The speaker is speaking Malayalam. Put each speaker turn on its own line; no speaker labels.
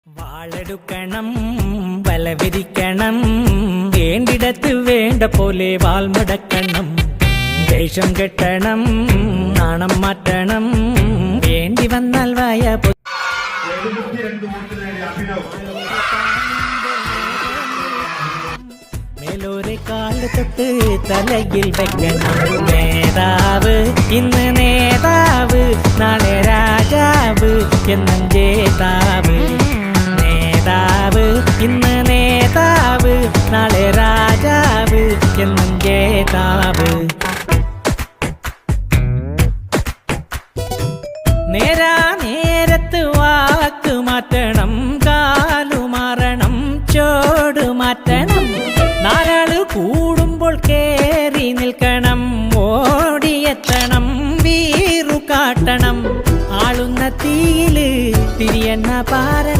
വാളെടുക്കണം വലവിരിക്കണം വേണ്ടിടത്ത് വേണ്ട പോലെ വാൾമുടക്കണം ദേഷ്യം കെട്ടണം നാണം മാറ്റണം വേണ്ടി വന്നാൽ വായ മേലോരെ കാല് തൊട്ട് തലയിൽ വെക്കണം നേതാവ് ഇന്ന് നേതാവ് നാളെ രാജാവ് എന്നും ജേതാവ് നേതാവ് ഇന്ന് നേതാവ് നാളെ രാജാവ് എന്നും ജേതാവ് നേരാ നേരത്ത് വാക്ക് മാറ്റണം കാലു മാറണം ചോട് മാറ്റണം നാലാള് കൂടുമ്പോൾ കേറി നിൽക്കണം ഓടിയെത്തണം വീറു കാട്ടണം ആളുന്ന തീയില് തിരിയെണ്ണ പാരണം